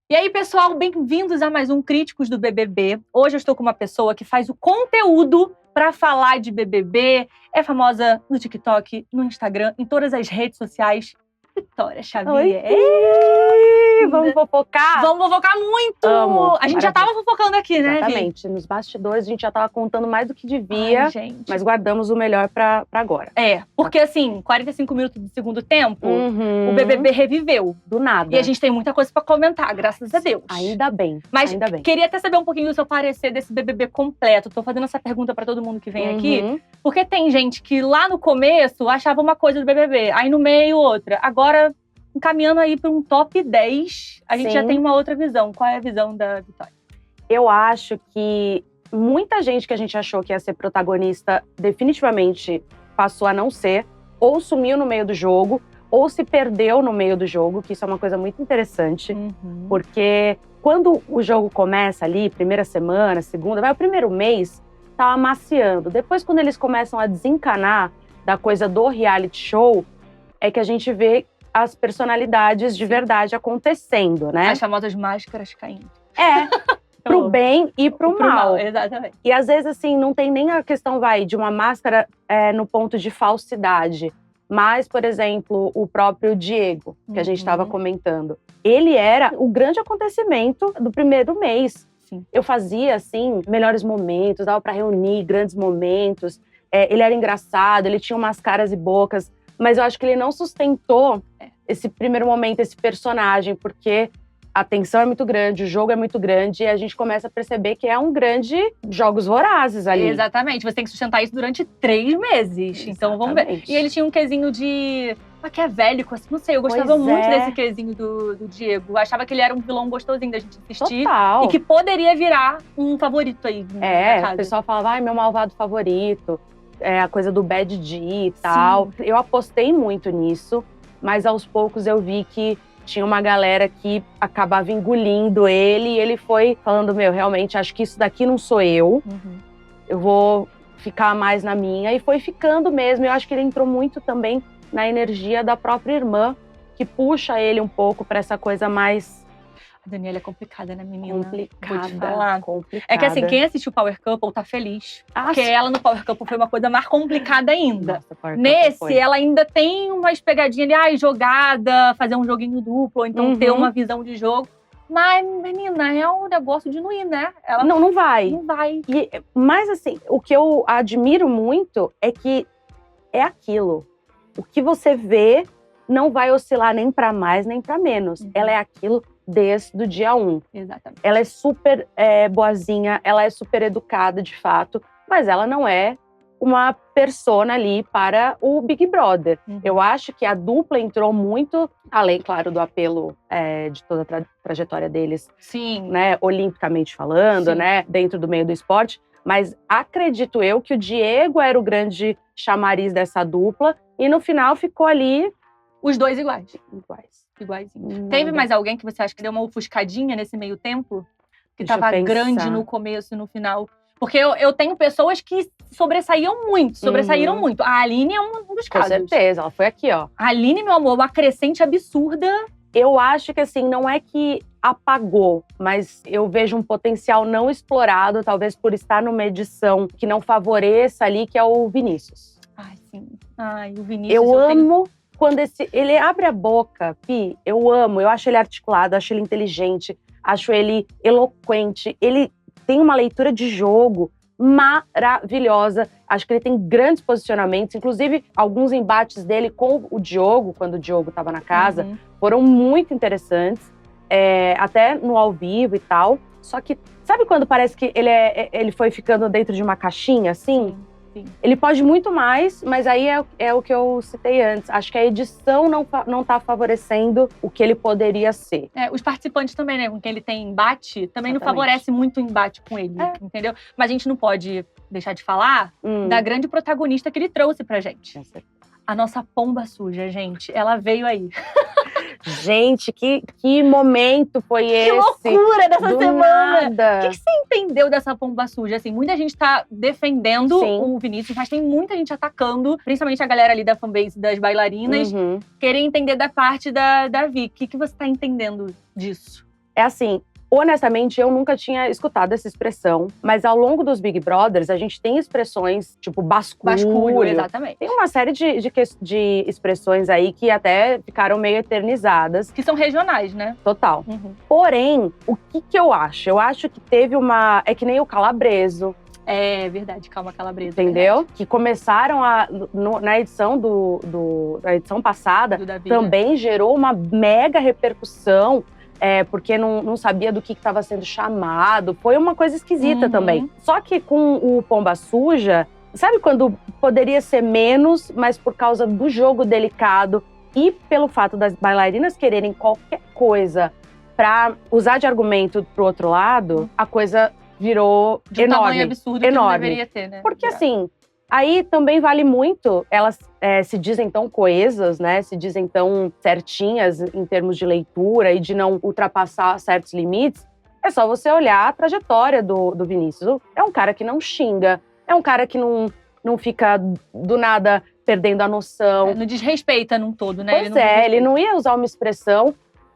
E aí, pessoal, bem-vindos a mais um Críticos do BBB. Hoje eu estou com uma pessoa que faz o conteúdo para falar de BBB. É famosa no TikTok, no Instagram, em todas as redes sociais. Vitória Xavier. Oi! Vamos fofocar? Vamos fofocar muito! Amo. A gente já tava fofocando aqui, né, Exatamente. Nos bastidores a gente já tava contando mais do que devia. Ai, gente. Mas guardamos o melhor pra agora. É, porque assim, 45 minutos do segundo tempo, o BBB reviveu. Do nada. E a gente tem muita coisa pra comentar, graças a Deus. Ainda bem. Mas ainda bem. queria até saber um pouquinho do seu parecer desse BBB completo. Tô fazendo essa pergunta pra todo mundo que vem aqui. Porque tem gente que lá no começo achava uma coisa do BBB, aí no meio outra. Agora, encaminhando aí para um top 10, a gente já tem uma outra visão. Qual é a visão da Vitória? Eu acho que muita gente que a gente achou que ia ser protagonista definitivamente passou a não ser, ou sumiu no meio do jogo, ou se perdeu no meio do jogo, que isso é uma coisa muito interessante. Porque quando o jogo começa ali, primeira semana, segunda, vai o primeiro mês, tá amaciando. Depois, quando eles começam a desencanar da coisa do reality show, é que a gente vê as personalidades de verdade acontecendo, né? As famosas máscaras caindo. É, pro bem e pro mal. Exatamente. E às vezes, assim, não tem nem a questão, de uma máscara no ponto de falsidade. Mas, por exemplo, o próprio Diego, que a gente estava comentando. Ele era o grande acontecimento do primeiro mês. Sim. Eu fazia, assim, melhores momentos, dava pra reunir grandes momentos. Ele era engraçado, ele tinha umas caras e bocas. Mas eu acho que ele não sustentou esse primeiro momento, esse personagem, porque a tensão é muito grande, o jogo é muito grande, e a gente começa a perceber que é um grande jogos vorazes ali. Exatamente, você tem que sustentar isso durante 3 meses. Exatamente. Então vamos ver. E ele tinha um quesinho de maquiavélico, assim, não sei, eu gostava muito desse quesinho do Diego. Eu achava que ele era um vilão gostosinho da gente assistir. Total. E que poderia virar um favorito aí. O pessoal falava, ai, meu malvado favorito. A coisa do Bad G e tal. Sim. Eu apostei muito nisso, mas aos poucos eu vi que tinha uma galera que acabava engolindo ele e ele foi falando, realmente, acho que isso daqui não sou eu. Eu vou ficar mais na minha. E foi ficando mesmo. Eu acho que ele entrou muito também na energia da própria irmã, que puxa ele um pouco pra essa coisa mais... A Daniela é complicada, né, menina? Complicada. Vou te falar. Complicada. É que assim, quem assistiu o Power Couple tá feliz. Porque ela no Power Couple foi uma coisa mais complicada ainda. Nossa, nesse, ela ainda tem umas pegadinhas ali, jogada, fazer um joguinho duplo, ou então ter uma visão de jogo. Mas, menina, é um negócio de não ir, né? Ela não vai. Não vai. Mas assim, o que eu admiro muito é que é aquilo. O que você vê não vai oscilar nem pra mais, nem pra menos. Ela é aquilo desde o dia 1. Exatamente. Ela é super boazinha, ela é super educada, de fato, mas ela não é uma persona ali para o Big Brother. Eu acho que a dupla entrou muito, além, claro, do apelo de toda a trajetória deles. Sim. Né, olimpicamente falando, né, dentro do meio do esporte, mas acredito eu que o Diego era o grande chamariz dessa dupla e no final ficou ali... Os dois iguais. Iguaizinho. Teve mais alguém que você acha que deu uma ofuscadinha nesse meio tempo? Que tava grande no começo e no final? Porque eu tenho pessoas que sobressaíram muito. A Aline é um dos casos. Com certeza, ela foi aqui, ó. A Aline, meu amor, uma crescente absurda. Eu acho que, assim, não é que apagou, mas eu vejo um potencial não explorado, talvez por estar numa edição que não favoreça ali, que é o Vinícius. Ai, sim. Ai, o Vinícius. Eu amo... Quando ele abre a boca, Pi, eu amo, eu acho ele articulado, acho ele inteligente, acho ele eloquente, ele tem uma leitura de jogo maravilhosa, acho que ele tem grandes posicionamentos, inclusive alguns embates dele com o Diogo, quando o Diogo estava na casa, foram muito interessantes, até no ao vivo e tal, só que sabe quando parece que ele foi ficando dentro de uma caixinha, assim? Sim. Ele pode muito mais, mas aí é o que eu citei antes. Acho que a edição não tá favorecendo o que ele poderia ser. Os participantes também, né? Com quem ele tem embate, também não favorece muito o embate com ele, entendeu? Mas a gente não pode deixar de falar da grande protagonista que ele trouxe pra gente. A nossa pomba suja, gente. Ela veio aí. Gente, que momento foi esse? Que loucura dessa Do semana! nada. O que você entendeu dessa pomba suja? Assim, muita gente tá defendendo Sim. o Vinícius, mas tem muita gente atacando, principalmente a galera ali da fanbase das bailarinas, querer entender da parte da Vicky. O que você tá entendendo disso? É assim, honestamente, eu nunca tinha escutado essa expressão, mas ao longo dos Big Brothers, a gente tem expressões tipo basculho. Exatamente. Tem uma série de expressões aí que até ficaram meio eternizadas. Que são regionais, né? Total. Porém, o que eu acho? Eu acho que teve uma… É que nem o calabreso. É verdade, calma, calabresa. Entendeu? Verdade. Que começaram na edição na edição passada, Do Davi, também gerou uma mega repercussão. Porque não sabia do que estava sendo chamado. Foi uma coisa esquisita também. Só que com o Pomba Suja, sabe quando poderia ser menos, mas por causa do jogo delicado e pelo fato das bailarinas quererem qualquer coisa pra usar de argumento pro outro lado, a coisa virou de enorme. Um tamanho absurdo enorme. Que não deveria ter, né? Porque assim… Aí também vale muito, elas se dizem tão coesas, né? Se dizem tão certinhas em termos de leitura e de não ultrapassar certos limites. É só você olhar a trajetória do Vinícius. É um cara que não xinga, é um cara que não fica do nada perdendo a noção. Não desrespeita num todo, né? Pois ele não ia usar uma expressão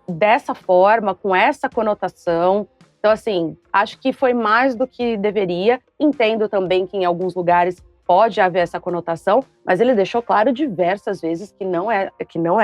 dessa forma, com essa conotação. Então, assim, acho que foi mais do que deveria. Entendo também que em alguns lugares pode haver essa conotação, mas ele deixou claro diversas vezes que não é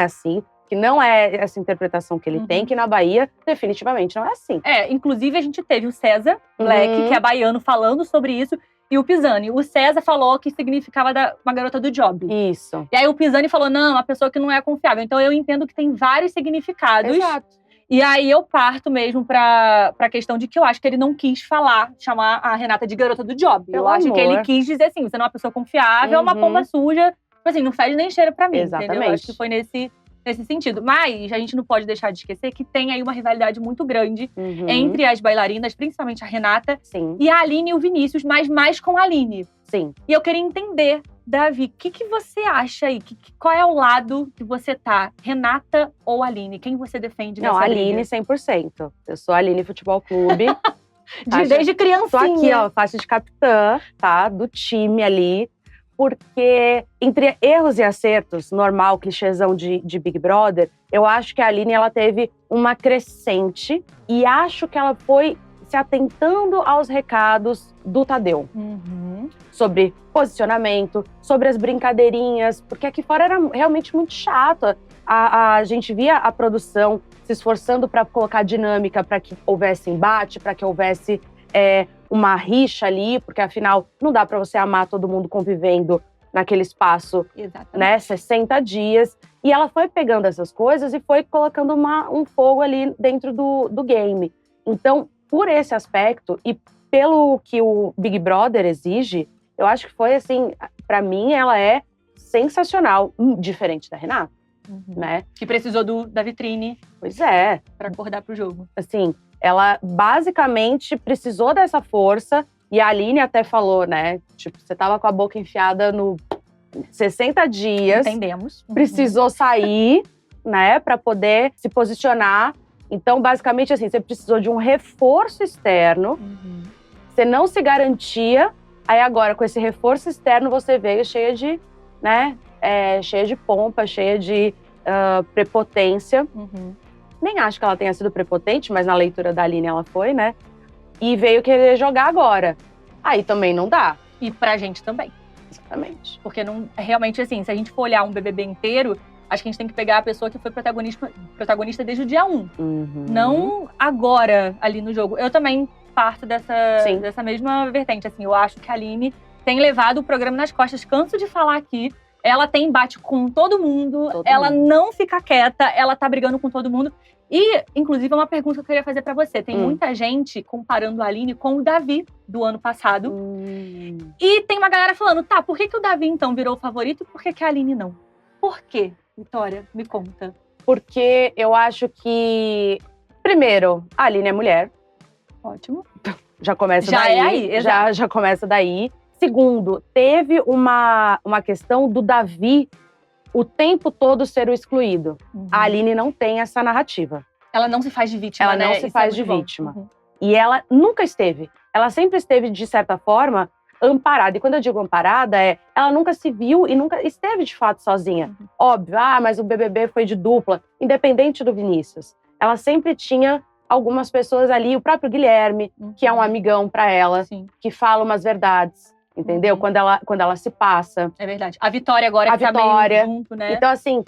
assim, que não é essa interpretação que ele tem, que na Bahia definitivamente não é assim. Inclusive a gente teve o César Black, que é baiano, falando sobre isso, e o Pisani. O César falou que significava uma garota do job. Isso. E aí o Pisani falou, não, uma pessoa que não é confiável. Então eu entendo que tem vários significados. Exato. E aí eu parto mesmo pra questão de que eu acho que ele não quis chamar a Renata de garota do job. Pelo eu acho amor. que ele quis dizer assim, você não é uma pessoa confiável, é uma pomba suja. Tipo assim, não fede nem cheira pra mim, Exatamente. entendeu? Eu acho que foi nesse sentido. Mas a gente não pode deixar de esquecer que tem aí uma rivalidade muito grande entre as bailarinas, principalmente a Renata, e a Aline e o Vinícius, mas mais com a Aline. Sim. E eu queria entender, Davi, o que você acha aí? Qual é o lado que você tá? Renata ou Aline? Quem você defende nessa briga? Aline 100%. Eu sou a Aline Futebol Clube. Desde criancinha. Tô aqui, ó, faixa de capitã, tá? Do time ali. Porque entre erros e acertos, normal, clichêzão de Big Brother, eu acho que a Aline, ela teve uma crescente. E acho que ela foi se atentando aos recados do Tadeu. Sobre posicionamento, sobre as brincadeirinhas. Porque aqui fora era realmente muito chato. A gente via a produção se esforçando para colocar dinâmica, para que houvesse embate, para que houvesse uma rixa ali. Porque, afinal, não dá para você amar todo mundo convivendo naquele espaço, né, 60 dias. E ela foi pegando essas coisas e foi colocando um fogo ali dentro do game. Então, por esse aspecto e pelo que o Big Brother exige, eu acho que foi assim, pra mim ela é sensacional, diferente da Renata, né? Que precisou da vitrine. Pois é. Pra acordar pro jogo. Assim, ela basicamente precisou dessa força e a Aline até falou, né? Tipo, você tava com a boca enfiada no 60 dias. Entendemos. Precisou sair, né? Pra poder se posicionar. Então, basicamente, assim, você precisou de um reforço externo. Você não se garantia. Aí agora, com esse reforço externo, você veio cheia de, né? Cheia de pompa, cheia de prepotência. Nem acho que ela tenha sido prepotente, mas na leitura da Aline ela foi, né? E veio querer jogar agora. Aí também não dá. E pra gente também. Exatamente. Porque não, realmente, assim, se a gente for olhar um BBB inteiro, acho que a gente tem que pegar a pessoa que foi protagonista desde o dia 1. Não agora, ali no jogo. Eu também parto dessa mesma vertente. Assim, eu acho que a Aline tem levado o programa nas costas. Canso de falar aqui. Ela tem embate com todo mundo. Ela não fica quieta. Ela tá brigando com todo mundo. E, inclusive, é uma pergunta que eu queria fazer pra você. Tem muita gente comparando a Aline com o Davi do ano passado. E tem uma galera falando, tá, por que o Davi, então, virou o favorito e por que a Aline não? Por quê? Vitória, me conta. Porque eu acho que, primeiro, a Aline é mulher. Ótimo. Já começa daí. Já é aí, exato. Já começa daí. Segundo, teve uma questão do Davi o tempo todo ser o excluído. A Aline não tem essa narrativa. Ela não se faz de vítima, Ela não se faz de vítima. E ela nunca esteve. Ela sempre esteve, de certa forma, amparada. E quando eu digo amparada, ela nunca se viu e nunca esteve, de fato, sozinha. Óbvio, mas o BBB foi de dupla. Independente do Vinícius. Ela sempre tinha algumas pessoas ali, o próprio Guilherme, que é um amigão pra ela, que fala umas verdades, entendeu? Quando ela se passa. É verdade. A Vitória agora que tá meio junto, né? Então, assim,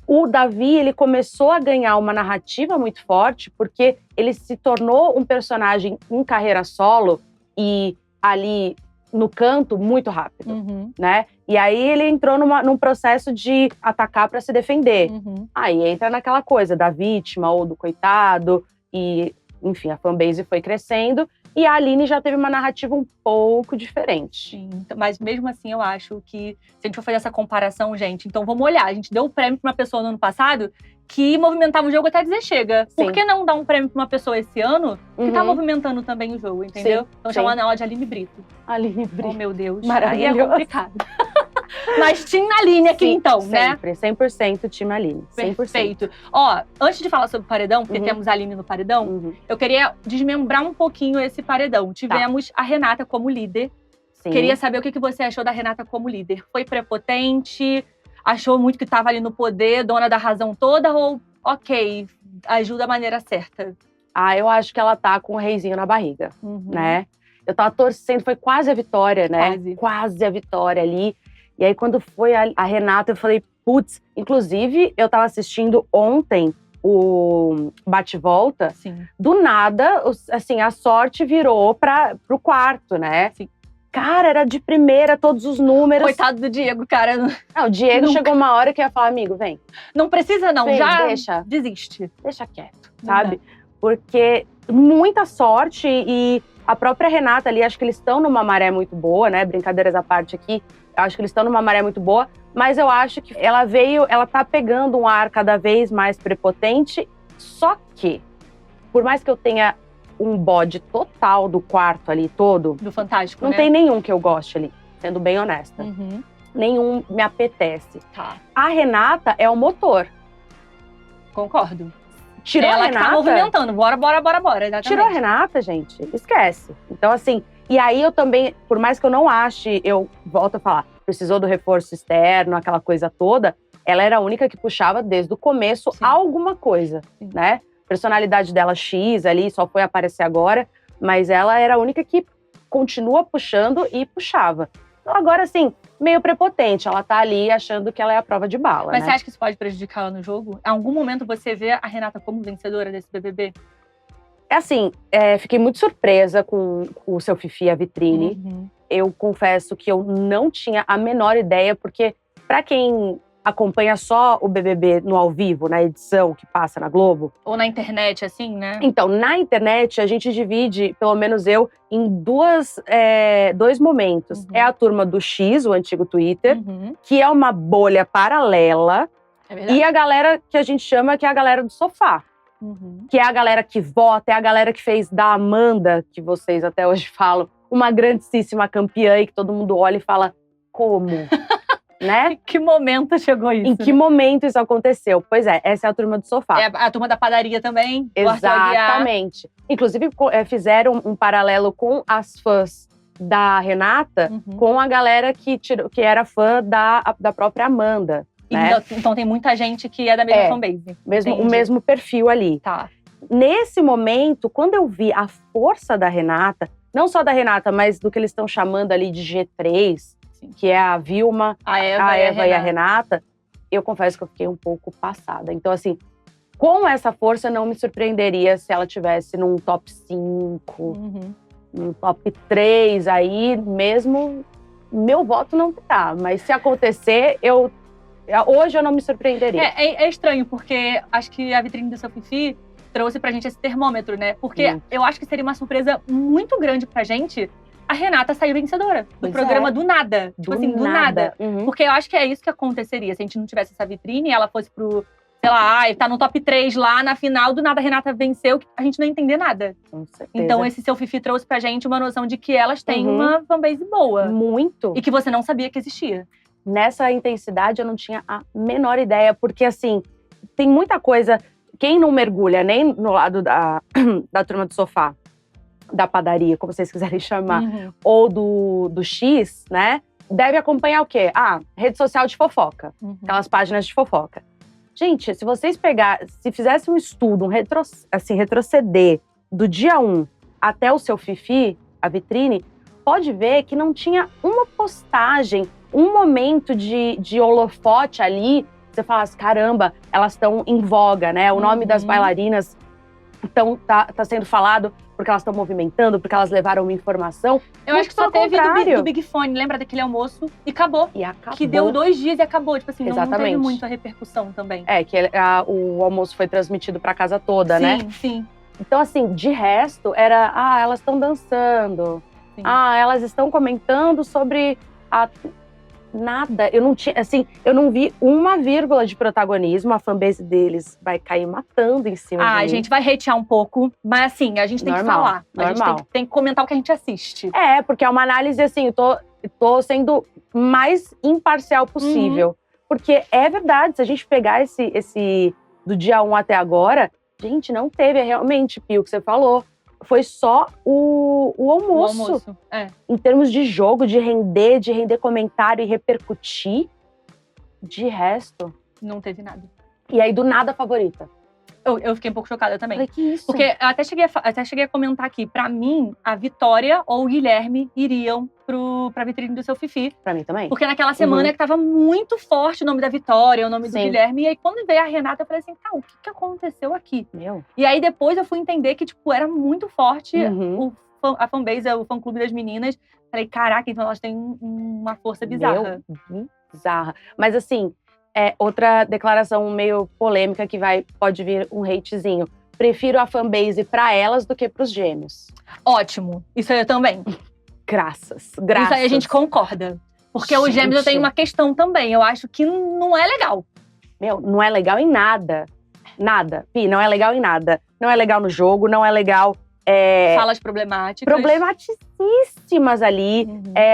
o Davi, ele começou a ganhar uma narrativa muito forte, porque ele se tornou um personagem em carreira solo e ali no canto muito rápido, né? E aí ele entrou num processo de atacar pra se defender. Aí entra naquela coisa da vítima ou do coitado. E, enfim, a fanbase foi crescendo e a Aline já teve uma narrativa um pouco diferente. Sim, mas mesmo assim eu acho que, se a gente for fazer essa comparação, gente, então vamos olhar. A gente deu o prêmio pra uma pessoa no ano passado que movimentava o jogo até dizer chega. Sim. Por que não dar um prêmio pra uma pessoa esse ano que tá movimentando também o jogo, entendeu? Então chamando ela de Aline Brito. Aline Brito. Oh, meu Deus. Maravilhoso. Aí é complicado. Mas Team Aline aqui, então, né? Sempre, 100% Team Aline. 100%. Perfeito. Ó, antes de falar sobre o paredão, porque temos a Aline no paredão, eu queria desmembrar um pouquinho esse paredão. Tivemos a Renata como líder. Sim. Queria saber o que você achou da Renata como líder. Foi prepotente? Achou muito que estava ali no poder, dona da razão toda? Ou, ok, ajuda da maneira certa? Eu acho que ela tá com o reizinho na barriga, né? Eu tava torcendo, foi quase a vitória, né? Quase a vitória ali. E aí, quando foi a Renata, eu falei, putz. Inclusive, eu tava assistindo ontem o bate-volta. Sim. Do nada, assim, a sorte virou pro quarto, né? Sim. Cara, era de primeira, todos os números. Coitado do Diego, cara. Não, o Diego chegou uma hora que ia falar, amigo, vem. Não precisa não, já deixa. Desiste. Deixa quieto, sabe? Porque muita sorte e a própria Renata ali, acho que eles estão numa maré muito boa, né? Brincadeiras à parte aqui. Eu acho que eles estão numa maré muito boa, mas eu acho que ela tá pegando um ar cada vez mais prepotente, só que, por mais que eu tenha um bode total do quarto ali todo… Do Fantástico, não tem nenhum que eu goste ali, sendo bem honesta. Nenhum me apetece. Tá. A Renata é o motor. Concordo. Tirou ela a Renata… que tá movimentando, bora, exatamente. Tirou a Renata, gente, esquece. Então, assim… E aí eu também, por mais que eu não ache, eu volto a falar, precisou do reforço externo, aquela coisa toda, ela era a única que puxava desde o começo alguma coisa, né? Personalidade dela X ali, só foi aparecer agora, mas ela era a única que continua puxando e puxava. Então agora, assim, meio prepotente, ela tá ali achando que ela é a prova de bala, Mas né? você acha que isso pode prejudicar ela no jogo? Em algum momento você vê a Renata como vencedora desse BBB? É assim, fiquei muito surpresa com o Seu Fifi e a vitrine. Eu confesso que eu não tinha a menor ideia, porque pra quem acompanha só o BBB no ao vivo, na edição que passa na Globo… Ou na internet, assim, né? Então, na internet, a gente divide, pelo menos eu, em dois momentos. É a turma do X, o antigo Twitter, que é uma bolha paralela. É verdade. E a galera que a gente chama que é a galera do sofá. Que é a galera que vota, é a galera que fez da Amanda, que vocês até hoje falam, uma grandíssima campeã e que todo mundo olha e fala, como? Né? Em que momento chegou isso? Em que momento isso aconteceu? Pois é, essa é a turma do sofá. É a turma da padaria também? Exatamente. Inclusive, fizeram um paralelo com as fãs da Renata, com a galera que era fã da própria Amanda. Né? Então tem muita gente que é da mesma fanbase. O mesmo perfil ali. Tá. Nesse momento, quando eu vi a força da Renata, não só da Renata, mas do que eles estão chamando ali de G3, que é a Vilma, a Eva e a Renata, eu confesso que eu fiquei um pouco passada. Então, assim, com essa força, não me surpreenderia se ela tivesse num top 5, num top 3 aí, mesmo meu voto não tá. Mas se acontecer, hoje eu não me surpreenderia. É estranho, porque acho que a vitrine do Seu Fifi trouxe pra gente esse termômetro, né? Porque eu acho que seria uma surpresa muito grande pra gente a Renata sair vencedora do programa do nada. Tipo assim, do nada. Porque eu acho que é isso que aconteceria. Se a gente não tivesse essa vitrine e ela fosse pro, sei lá, tá no top 3 lá na final, do nada a Renata venceu, a gente não ia entender nada. Com certeza. Então esse Seu Fifi trouxe pra gente uma noção de que elas têm uma fanbase boa. Muito. E que você não sabia que existia. nessa intensidade eu não tinha a menor ideia, porque assim, tem muita coisa, quem não mergulha nem no lado da turma do sofá, da padaria, como vocês quiserem chamar, ou do X, né, deve acompanhar o quê? Rede social de fofoca, aquelas páginas de fofoca. Gente, se vocês se fizessem um estudo, retroceder do dia 1 até o seu Fifi, a vitrine, pode ver que não tinha uma postagem, um momento de holofote ali, você fala assim, caramba, elas estão em voga, né? O nome das bailarinas tá sendo falado porque elas estão movimentando, porque elas levaram uma informação. Eu acho que só teve do Big Fone, lembra daquele almoço? E acabou. Que deu 2 dias e acabou. Tipo assim, não teve muita repercussão também. Que o almoço foi transmitido pra casa toda, né? Sim. Então, assim, de resto, era, elas estão dançando. Sim. Elas estão comentando sobre nada. Eu não tinha, assim, eu não vi uma vírgula de protagonismo. A fanbase deles vai cair matando em cima de mim. A gente vai hatear um pouco, mas assim, a gente tem que falar. A gente tem que comentar o que a gente assiste. Porque é uma análise, assim, eu tô sendo mais imparcial possível. Porque é verdade, se a gente pegar esse do dia 1 até agora, gente, não teve realmente, Pio, o que você falou. Foi só o almoço. O almoço, Em termos de jogo, de render comentário e repercutir. De resto… Não teve nada. E aí, do nada, a favorita. Eu fiquei um pouco chocada também. Falei, que isso? Porque eu até cheguei a comentar aqui. Pra mim, a Vitória ou o Guilherme iriam pra vitrine do seu Fifi. Pra mim também. Porque naquela semana que tava muito forte o nome da Vitória, o nome do Guilherme. E aí, quando veio a Renata, eu falei assim, o que aconteceu aqui? E aí, depois eu fui entender que, tipo, era muito forte a fanbase, o fã-clube das meninas. Falei, caraca, então elas têm uma força bizarra. Bizarra. Mas assim… outra declaração meio polêmica que pode vir um hatezinho. Prefiro a fanbase pra elas do que pros gêmeos. Ótimo. Isso aí eu também. Graças. Isso aí a gente concorda. Porque os gêmeos eu tenho uma questão também. Eu acho que não é legal. Não é legal em nada. Nada. Pi, não é legal em nada. Não é legal no jogo, não é legal… Falas problemáticas. Problematicíssimas ali.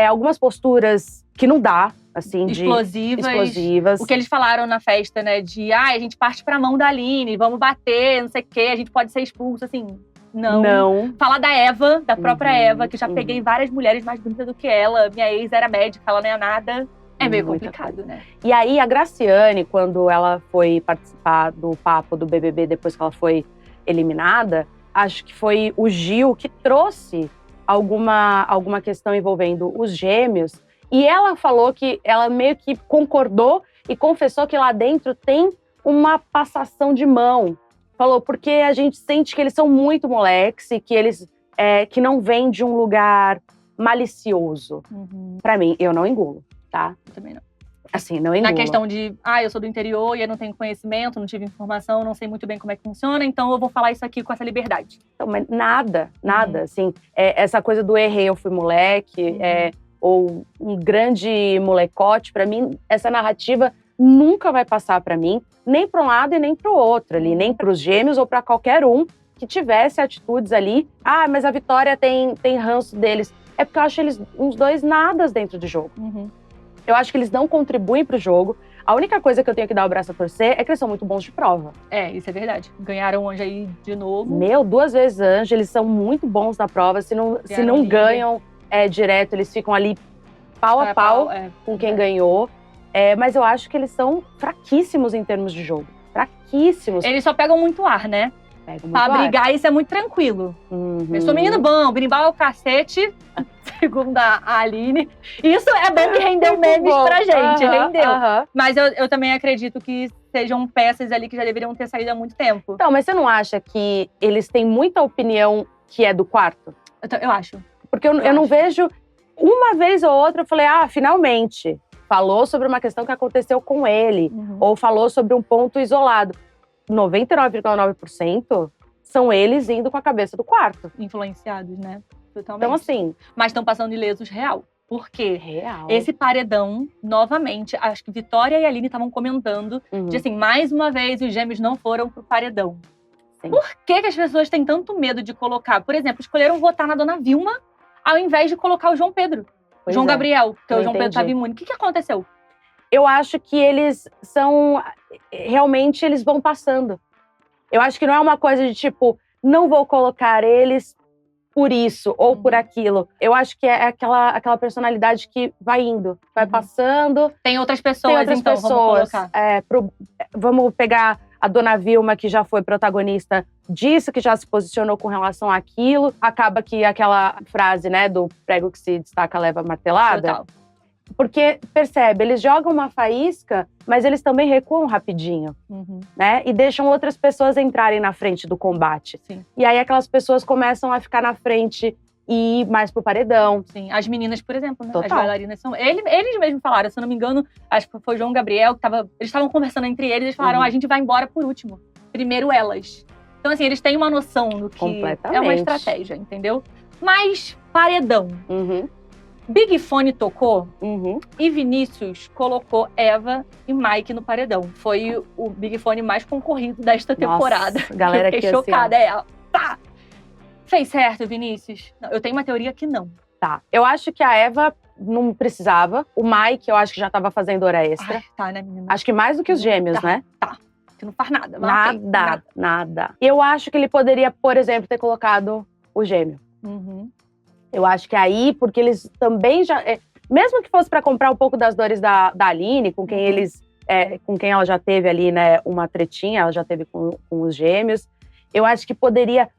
Algumas posturas que não dá. Assim, explosivas. O que eles falaram na festa, né? A gente parte pra mão da Aline, vamos bater, não sei o quê, a gente pode ser expulso, assim. Não. Falar da Eva, da própria Eva, que eu já peguei várias mulheres mais bonitas do que ela. Minha ex era médica, ela não é nada. É meio complicado, né? E aí, a Graciane, quando ela foi participar do papo do BBB, depois que ela foi eliminada, acho que foi o Gil que trouxe alguma questão envolvendo os gêmeos. E ela falou que ela meio que concordou e confessou que lá dentro tem uma passação de mão. Falou, porque a gente sente que eles são muito moleques e que eles que não vêm de um lugar malicioso. Pra mim, eu não engulo, tá? Eu também não. Assim, não engulo. Na questão de, eu sou do interior e eu não tenho conhecimento, não tive informação, não sei muito bem como é que funciona, então eu vou falar isso aqui com essa liberdade. Então, mas nada, assim. Essa coisa do errei, eu fui moleque, ou um grande molecote, pra mim, essa narrativa nunca vai passar pra mim, nem pra um lado e nem pro outro ali, nem pros gêmeos ou pra qualquer um que tivesse atitudes ali. Mas a Vitória tem ranço deles. É porque eu acho eles uns dois nadas dentro do jogo. Eu acho que eles não contribuem pro jogo. A única coisa que eu tenho que dar o braço a torcer é que eles são muito bons de prova. Isso é verdade. Ganharam o Anjo aí de novo. 2 vezes Anjo, eles são muito bons na prova. Se não ganham direto, eles ficam ali pau a pau com quem ganhou. Mas eu acho que eles são fraquíssimos em termos de jogo. Fraquíssimos. Eles só pegam muito ar, né? Pra brigar, isso é muito tranquilo. Eu sou menino bom, berimbau é o cacete, segundo a Aline. Isso é bom que rendeu memes pra gente, rendeu. Mas eu também acredito que sejam peças ali que já deveriam ter saído há muito tempo. Então, mas você não acha que eles têm muita opinião que é do quarto? Eu acho. Porque eu não vejo… Uma vez ou outra eu falei, finalmente. Falou sobre uma questão que aconteceu com ele. Ou falou sobre um ponto isolado. 99,9% são eles indo com a cabeça do quarto. Influenciados, né? Totalmente. Então, assim… Mas estão passando ilesos real. Por quê? Real. Esse paredão, novamente, acho que Vitória e Aline estavam comentando de assim, mais uma vez os gêmeos não foram pro paredão. Sim. Por que as pessoas têm tanto medo de colocar? Por exemplo, escolheram votar na Dona Vilma ao invés de colocar o João Pedro. João Gabriel, porque o João Pedro estava imune. O que aconteceu? eu acho que eles são… Realmente, eles vão passando. Eu acho que não é uma coisa de tipo, não vou colocar eles por isso ou por aquilo. Eu acho que é aquela personalidade que vai indo, vai passando. Tem outras pessoas, então, vamos colocar. Vamos pegar a Dona Vilma, que já foi protagonista disso, que já se posicionou com relação àquilo. Acaba que aquela frase, né, do prego que se destaca leva martelada. Total. Porque, percebe, eles jogam uma faísca, mas eles também recuam rapidinho, né? E deixam outras pessoas entrarem na frente do combate. Sim. E aí aquelas pessoas começam a ficar na frente e ir mais pro paredão. Sim, as meninas, por exemplo, né? Total. As bailarinas são… Eles mesmos falaram, se eu não me engano, acho que foi o João Gabriel, que eles estavam conversando entre eles, eles falaram, a gente vai embora por último. Primeiro elas. Então, assim, eles têm uma noção do que é uma estratégia, entendeu? Mas, paredão. Big Fone tocou e Vinícius colocou Eva e Mike no paredão. Foi o Big Fone mais concorrido desta temporada. Galera, eu fiquei chocada. Pá! Fez certo, Vinícius? Não, eu tenho uma teoria que não. Tá. Eu acho que a Eva não precisava. O Mike, eu acho que já tava fazendo hora extra. Ai, tá, né, menina? Acho que mais do que os gêmeos, né? Tá. Que não faz nada. Nada. Eu acho que ele poderia, por exemplo, ter colocado o gêmeo. Eu acho que aí, porque eles também já… mesmo que fosse pra comprar um pouco das dores da Aline, com quem com quem ela já teve ali, né, uma tretinha, ela já teve com os gêmeos, eu acho que poderia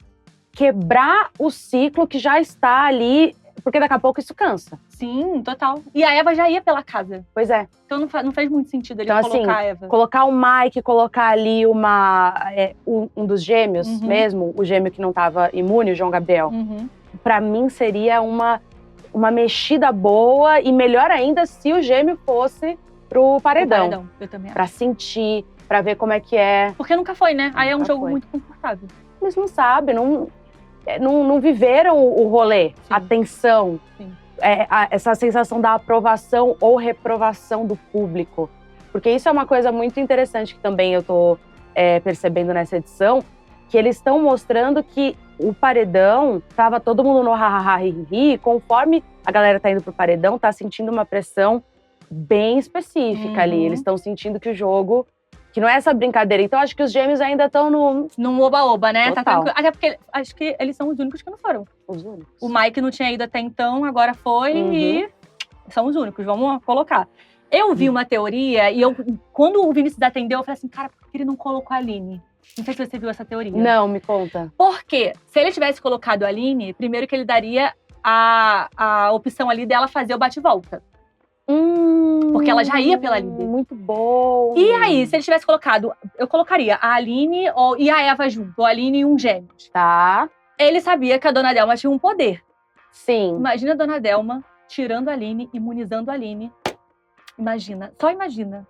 quebrar o ciclo que já está ali, porque daqui a pouco isso cansa. Sim, total. E a Eva já ia pela casa. Pois é. Então não fez muito sentido ele então, colocar assim, a Eva. Colocar o Mike, colocar ali um dos gêmeos mesmo, o gêmeo que não estava imune, o João Gabriel. Pra mim seria uma mexida boa e melhor ainda se o gêmeo fosse pro paredão. Eu também acho. Pra sentir, pra ver como é que é. Porque nunca foi, né? Aí é um jogo muito confortável. Eles não sabem, não viveram o rolê, a tensão, essa sensação da aprovação ou reprovação do público. Porque isso é uma coisa muito interessante que também eu tô percebendo nessa edição, que eles estão mostrando que o paredão, tava todo mundo no ha-ha-ha, ri-ri, conforme a galera tá indo pro paredão, tá sentindo uma pressão bem específica ali. Eles estão sentindo que o jogo, que não é essa brincadeira. Então, acho que os gêmeos ainda estão num oba-oba, né? Total. Tá tranquilo. Até porque acho que eles são os únicos que não foram. Os únicos. O Mike não tinha ido até então, agora foi e são os únicos. Vamos colocar. Eu vi uma teoria e quando o Vinícius atendeu, eu falei assim, cara, por que ele não colocou a Aline? Não sei se você viu essa teoria. Não, me conta. Porque se ele tivesse colocado a Aline, primeiro que ele daria a opção ali dela fazer o bate-volta. Porque ela já ia pela líder. Muito bom. E aí, se ele tivesse colocado… Eu colocaria a Aline e a Eva junto. Ou a Aline e um gêmeos. Tá. Ele sabia que a Dona Delma tinha um poder. Sim. Imagina a Dona Delma tirando a Aline, imunizando a Aline. Imagina. Só imagina.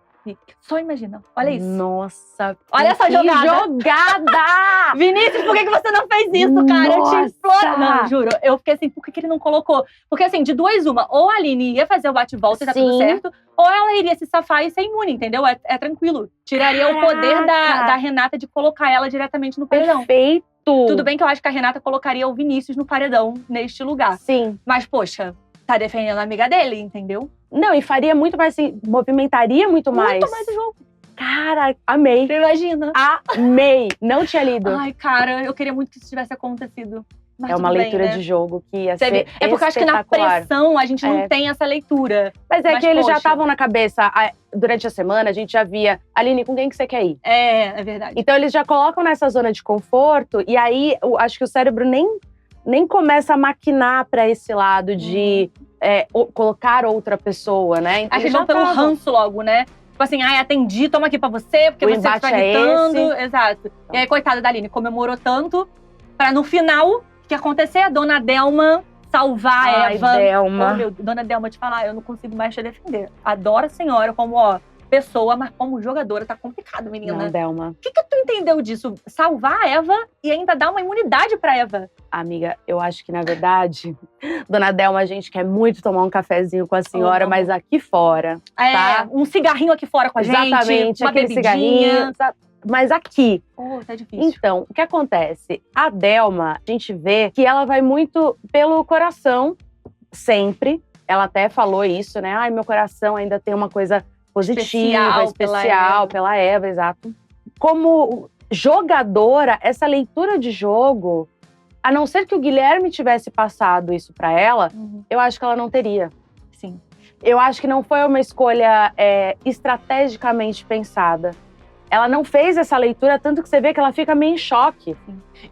Só imagina. Olha isso. Nossa. Olha essa jogada. Que jogada! Vinícius, por que você não fez isso, cara? Nossa. Eu te imploro. Não, juro. Eu fiquei assim, por que ele não colocou? Porque assim, de duas uma. Ou a Aline ia fazer o bate-volta e tá tudo certo. Ou ela iria se safar e ser imune, entendeu? É tranquilo. Tiraria o poder da Renata de colocar ela diretamente no paredão. Perfeito. Tudo bem que eu acho que a Renata colocaria o Vinícius no paredão, neste lugar. Sim. Mas, poxa, tá defendendo a amiga dele, entendeu? Não, e faria muito mais, assim, movimentaria muito mais. Muito mais o jogo. Cara, amei. Você imagina? Amei. Não tinha lido. Ai, cara, eu queria muito que isso tivesse acontecido. Mas é uma tudo leitura bem, né? de jogo que ia ser É porque eu acho que na pressão a gente não tem essa leitura. Mas que eles já estavam na cabeça, durante a semana, a gente já via, Aline, com quem que você quer ir? É verdade. Então eles já colocam nessa zona de conforto, e aí acho que o cérebro nem começa a maquinar pra esse lado de colocar outra pessoa, né? Então, acho que eles vão pelo ranço logo, né? Tipo assim, atendi, toma aqui pra você, porque você está irritando. Exato. E aí, coitada da Aline, comemorou tanto, pra no final… O que acontecer? A Dona Delma salvar a Eva. Delma. Oh, Dona Delma, te falar, eu não consigo mais te defender. Adoro a senhora como, pessoa, mas como jogadora tá complicado, menina. Não, Delma. O que tu entendeu disso? Salvar a Eva e ainda dar uma imunidade pra Eva? Amiga, eu acho que, na verdade, Dona Delma, a gente quer muito tomar um cafezinho com a senhora, mas aqui fora, tá? Um cigarrinho aqui fora com a gente. Exatamente, uma aquele cigarrinho. Mas aqui. Tá difícil. Então, o que acontece? A Delma, a gente vê que ela vai muito pelo coração, sempre. Ela até falou isso, né? Ai, meu coração ainda tem uma coisa positiva, especial pela Eva, exato. Como jogadora, essa leitura de jogo, a não ser que o Guilherme tivesse passado isso pra ela, eu acho que ela não teria. Sim. Eu acho que não foi uma escolha estrategicamente pensada. Ela não fez essa leitura, tanto que você vê que ela fica meio em choque.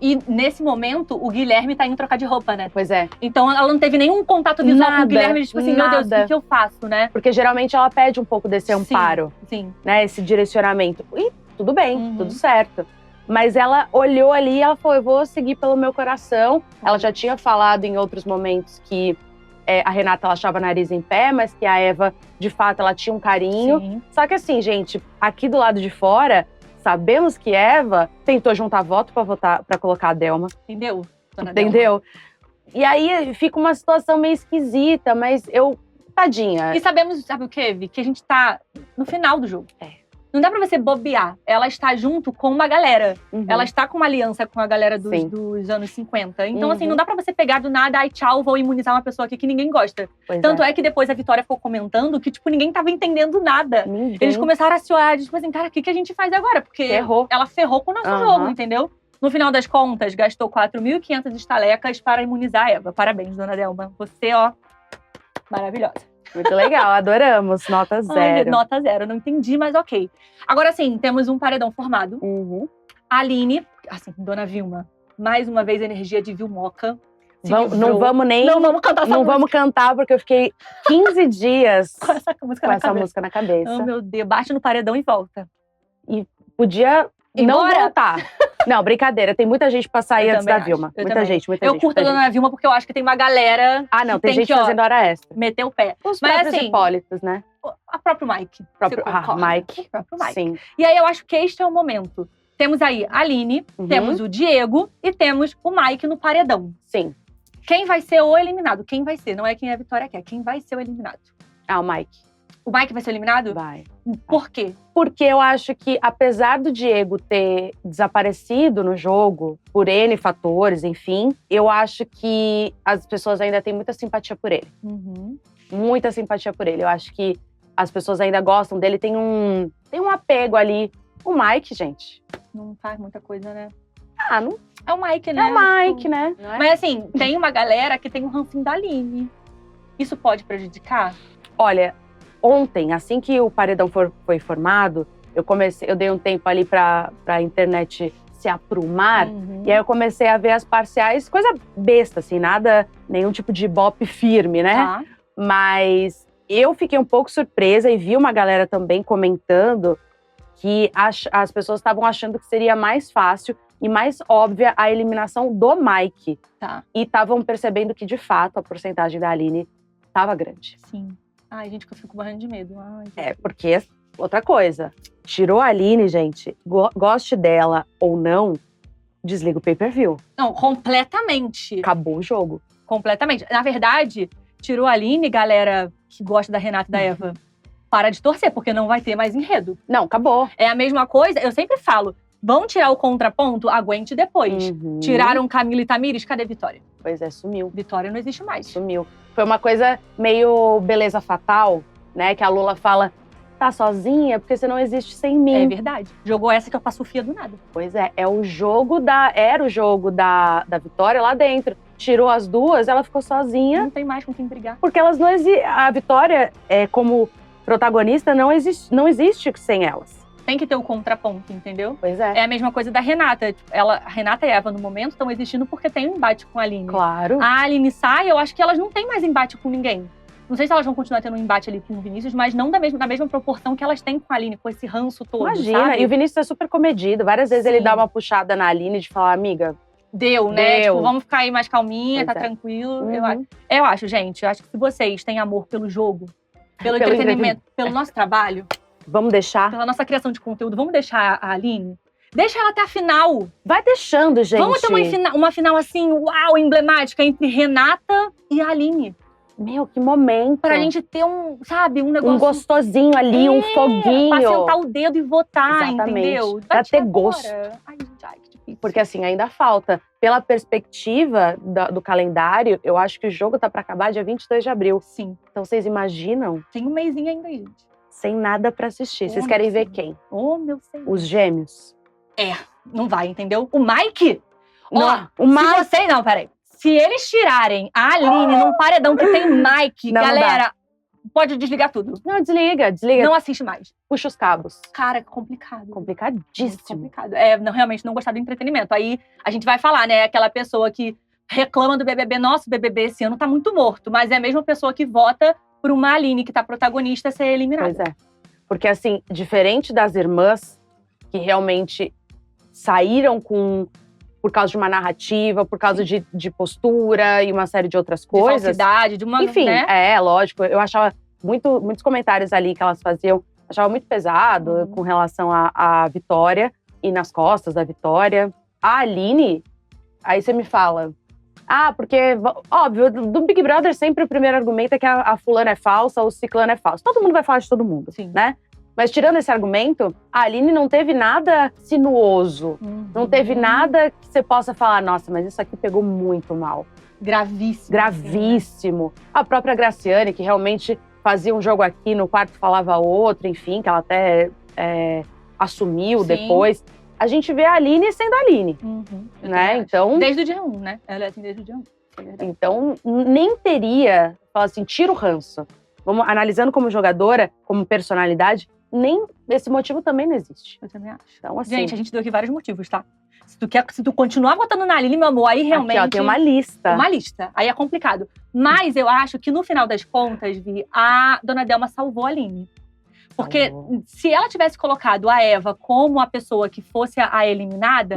E nesse momento, o Guilherme tá indo trocar de roupa, né? Pois é. Então ela não teve nenhum contato visual com o Guilherme, tipo assim, meu Deus, o que eu faço, né? Porque geralmente ela pede um pouco desse amparo, sim. Né? Esse direcionamento. E tudo bem, tudo certo. Mas ela olhou ali e ela falou, eu vou seguir pelo meu coração. Ela já tinha falado em outros momentos que a Renata ela achava o nariz em pé, mas que a Eva, de fato, ela tinha um carinho. Sim. Só que assim, gente, aqui do lado de fora, sabemos que Eva tentou juntar voto pra colocar a Delma. Entendeu? Entendeu? E aí fica uma situação meio esquisita, mas tadinha. E sabemos, sabe o quê, Vi? Que a gente tá no final do jogo. Não dá pra você bobear. Ela está junto com uma galera. Ela está com uma aliança com a galera dos anos 50. Então, assim, não dá pra você pegar do nada, ai, tchau, vou imunizar uma pessoa aqui que ninguém gosta. Tanto é que depois a Vitória ficou comentando que, tipo, ninguém tava entendendo nada. Eles começaram a se olhar, tipo assim, cara, o que a gente faz agora? Porque ela ferrou com o nosso jogo, entendeu? No final das contas, gastou 4.500 estalecas para imunizar a Eva. Parabéns, dona Delma. Você, ó, maravilhosa. Muito legal, adoramos. Nota 0. Ai, nota 0, não entendi, mas ok. Agora sim, temos um paredão formado. A Aline, assim, dona Vilma, mais uma vez energia de Vilmoca. Não vamos cantar Não vamos cantar, porque eu fiquei 15 dias com essa música na cabeça. Oh, meu Deus, bate no paredão e volta. E podia não voltar. Não, brincadeira. Tem muita gente pra sair antes da Vilma. Muita gente. Eu curto a dona Vilma porque eu acho que tem uma galera. Ah, não, tem gente fazendo hora extra. Meter o pé. Os próprios Hipólitos, né? A próprio Mike. O próprio Mike. Sim. E aí eu acho que este é o momento. Temos aí a Aline, temos o Diego e temos o Mike no paredão. Sim. Quem vai ser o eliminado? Quem vai ser? Não é quem a Vitória quer. Quem vai ser o eliminado? Ah, o Mike. O Mike vai ser eliminado? Vai. Por quê? Porque eu acho que, apesar do Diego ter desaparecido no jogo, por N fatores, enfim, eu acho que as pessoas ainda têm muita simpatia por ele. Muita simpatia por ele. Eu acho que as pessoas ainda gostam dele, tem um apego ali. O Mike, gente. Não faz muita coisa, né? Ah, não. É o Mike, né? É o Mike, né? Mas assim, tem uma galera que tem um rancinho da Aline. Isso pode prejudicar? Olha, ontem, assim que o paredão foi formado, eu dei um tempo ali pra internet se aprumar. E aí eu comecei a ver as parciais, coisa besta, assim, nada, nenhum tipo de ibope firme, né? Mas eu fiquei um pouco surpresa e vi uma galera também comentando que as pessoas estavam achando que seria mais fácil e mais óbvia a eliminação do Mike. E estavam percebendo que, de fato, a porcentagem da Aline estava grande. Sim. Ai, gente, que eu fico morrendo de medo. Porque, outra coisa, tirou a Aline, gente, goste dela ou não, desliga o pay-per-view. Não, completamente. Acabou o jogo. Completamente. Na verdade, tirou a Aline, galera que gosta da Renata e da Eva, para de torcer, porque não vai ter mais enredo. Não, acabou. É a mesma coisa, eu sempre falo, vão tirar o contraponto, aguente depois. Tiraram Camila e Tamires, cadê Vitória? Pois é, sumiu. Vitória não existe mais. Sumiu. Foi uma coisa meio beleza fatal, né? Que a Lula fala, tá sozinha porque você não existe sem mim. É verdade. Jogou essa que eu faço Sofia do nada. Pois é, era o jogo da Vitória lá dentro. Tirou as duas, ela ficou sozinha. Não tem mais com quem brigar. Porque elas não existem. A Vitória, como protagonista, não existe sem elas. Tem que ter o contraponto, entendeu? Pois é. É a mesma coisa da Renata. A Renata e a Eva, no momento, estão existindo porque tem um embate com a Aline. Claro. A Aline sai, eu acho que elas não têm mais embate com ninguém. Não sei se elas vão continuar tendo um embate ali com o Vinícius, mas não da mesma proporção que elas têm com a Aline, com esse ranço todo, Imagina, sabe? E o Vinícius é super comedido. Várias vezes ele dá uma puxada na Aline de falar, amiga… Deu, né? Tipo, vamos ficar aí mais calminha, tá tranquilo. Eu acho, gente, eu acho que se vocês têm amor pelo jogo, pelo entretenimento, pelo nosso trabalho… Vamos deixar. Pela nossa criação de conteúdo, vamos deixar a Aline? Deixa ela até a final. Vai deixando, gente. Vamos ter uma final assim, uau, emblemática entre Renata e a Aline. Meu, que momento. Pra gente ter um negócio… Um gostosinho ali, um foguinho. Pra sentar o dedo e votar, entendeu? Pra ter gosto. Ai, gente, que difícil. Porque assim, ainda falta. Pela perspectiva do calendário, eu acho que o jogo tá pra acabar dia 22 de abril. Sim. Então vocês imaginam? Tem um mesinho ainda, gente. sem nada pra assistir. Vocês Oh, querem meu ver Senhor. quem? Oh, meu Senhor. Os gêmeos? Não vai, entendeu? O Mike? Não, Ó, se vocês... Não, peraí. Se eles tirarem a Aline num paredão que tem Mike, Não, não galera, pode desligar tudo. Não, desliga. Não assiste mais. Puxa os cabos. Cara, é complicado. Muito Complicadíssimo. complicado. Não, realmente não gostar do entretenimento. Aí a gente vai falar, né? Aquela pessoa que reclama do BBB. Nossa, o BBB esse ano tá muito morto. Mas é a mesma pessoa que vota por uma Aline que tá protagonista ser eliminada. Pois é. Porque, assim, diferente das irmãs, que realmente saíram por causa de uma narrativa, por causa de postura e uma série de outras coisas. De falsidade, de uma... Enfim, né? lógico. Eu achava muitos comentários ali que elas faziam, achava muito pesado com relação à Vitória e nas costas da Vitória. A Aline, aí você me fala... porque, óbvio, do Big Brother sempre o primeiro argumento é que a fulana é falsa ou o ciclano é falso. Todo mundo vai falar de todo mundo, Sim. né? Mas tirando esse argumento, a Aline não teve nada sinuoso. Não teve nada que você possa falar, nossa, mas isso aqui pegou muito mal. Gravíssimo. Gravíssimo. Assim, né? A própria Graciane, que realmente fazia um jogo aqui, no quarto falava outro, enfim, que ela até assumiu depois. A gente vê a Aline sendo a Aline, né? Então, desde o dia 1, né? Ela é assim desde o dia 1. Então, nem teria, fala assim, tira o ranço. Vamos analisando como jogadora, como personalidade, nem esse motivo também não existe. Eu também acho. Então, assim, gente, a gente deu aqui vários motivos, tá? Se tu continuar votando na Aline, meu amor, aí realmente... Aqui, ó, tem uma lista. Uma lista. Aí é complicado. Mas eu acho que no final das contas, Vi, a Dona Delma salvou a Aline. Porque se ela tivesse colocado a Eva como a pessoa que fosse a eliminada,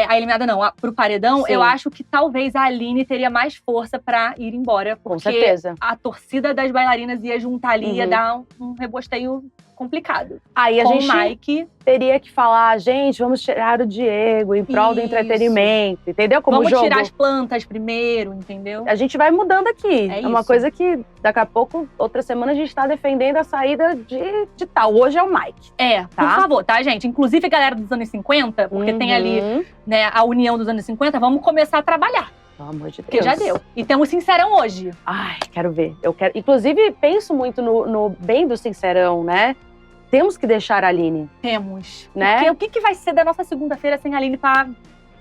a eliminada não, pro paredão, eu acho que talvez a Aline teria mais força pra ir embora. Porque com certeza. A torcida das bailarinas ia juntar ali, ia dar um rebosteio complicado. Aí a gente Mike, teria que falar, gente, vamos tirar o Diego em prol do entretenimento, entendeu? Como vamos jogo. tirar as plantas primeiro, entendeu? A gente vai mudando aqui. É uma isso. coisa que daqui a pouco, outra semana, a gente tá defendendo a saída de tal. Hoje é o Mike. Por favor, tá, gente? Inclusive a galera dos anos 50, porque tem ali, né, a união dos anos 50, vamos começar a trabalhar. Pelo amor de Deus. Porque já deu. E temos Sincerão hoje. Ai, quero ver. Eu quero. Inclusive, penso muito no bem do Sincerão, né? Temos que deixar a Aline. Temos. Né? Porque o que vai ser da nossa segunda-feira sem a Aline pra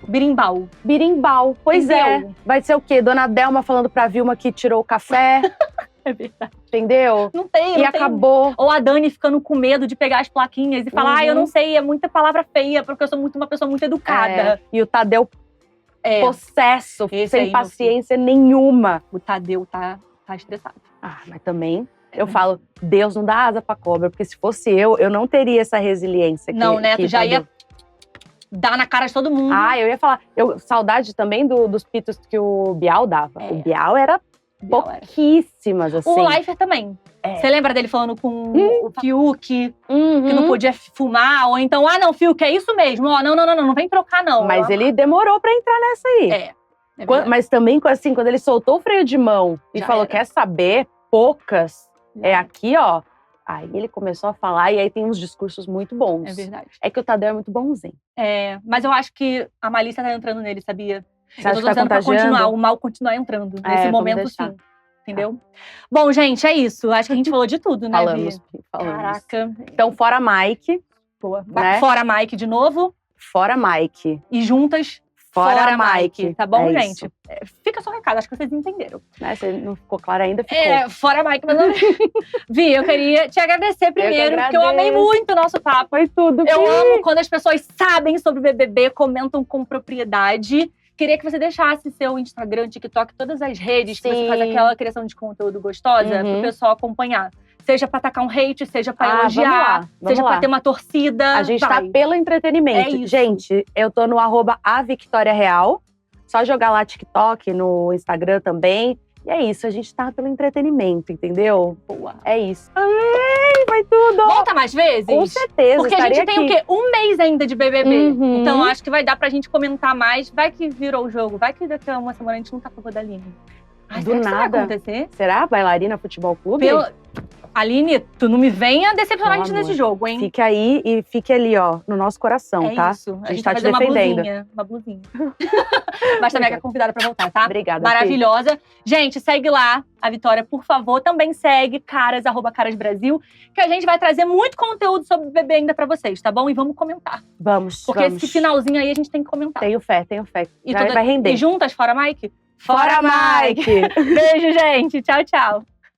birimbau? Birimbau. Pois Entendeu? Vai ser o quê? Dona Delma falando pra Vilma que tirou o café. É verdade. Entendeu? Não tem, E acabou. Ou a Dani ficando com medo de pegar as plaquinhas e falar, eu não sei, é muita palavra feia, porque eu sou uma pessoa muito educada. E o Tadeu possesso, sem paciência nenhuma. O Tadeu tá estressado. Mas também, eu falo, Deus não dá asa pra cobra, porque se fosse eu não teria essa resiliência. Não, né? Tu já ia dar na cara de todo mundo. Eu ia falar. Saudade também dos pitos que o Bial dava. O Bial era pouquíssimas, assim. O Leifert também. Você lembra dele falando com o Fiuk, que não podia fumar? Ou então, não, Fiuk, é isso mesmo. Não vem trocar, não. Mas ele demorou pra entrar nessa aí. Mas também, assim, quando ele soltou o freio de mão e falou, quer saber? Poucas. Aqui, ó. Aí ele começou a falar, e aí tem uns discursos muito bons. É verdade. É que o Tadeu é muito bonzinho. Mas eu acho que a malícia tá entrando nele, sabia? Você acha que tá contagiando? O mal continuar entrando. Nesse momento, sim. Entendeu? Bom, gente, é isso. Acho que a gente falou de tudo, né, Falamos. Caraca. Então, fora Mike. Boa. Né? Fora Mike de novo. Fora Mike. E juntas, fora Mike. Tá bom, gente? Fica só o recado, acho que vocês entenderam. Né? Você não ficou claro ainda? Ficou. Fora Mike. Mas Vi, eu queria te agradecer primeiro, porque eu amei muito o nosso papo. Foi tudo. Eu amo quando as pessoas sabem sobre o BBB, comentam com propriedade. Queria que você deixasse seu Instagram, TikTok, todas as redes, que você faz aquela criação de conteúdo gostosa, pro pessoal acompanhar. Seja pra atacar um hate, seja pra elogiar, seja pra ter uma torcida. A gente tá pelo entretenimento. É isso. Gente, eu tô no @avictoriareal. Só jogar lá TikTok, no Instagram também. E é isso, a gente tá pelo entretenimento, entendeu? Boa. É isso. Amei, foi tudo! Volta mais vezes? Com certeza, porque a gente tem aqui. O quê? Um mês ainda de BBB. Então acho que vai dar pra gente comentar mais. Vai que virou o jogo. Vai que daqui a uma semana a gente não tá com a Rodaline. Do nada. Vai acontecer? Será? Bailarina Futebol Clube? Aline, tu não me venha decepcionar a Meu gente amor. nesse jogo, hein? Fique aí e fique ali, ó, no nosso coração, É tá? isso. A gente vai tá te fazer defendendo. uma blusinha. Mas também é convidada pra voltar, tá? Obrigada, Maravilhosa. Gente, segue lá a Vitória, por favor. Também segue Caras, @CarasBrasil, que a gente vai trazer muito conteúdo sobre o BBB ainda pra vocês, tá bom? E vamos comentar. Vamos, Porque esse finalzinho aí a gente tem que comentar. Tenho fé. E Vai render. E juntas, fora Mike? Fora, Mike! Beijo, gente. Tchau, tchau.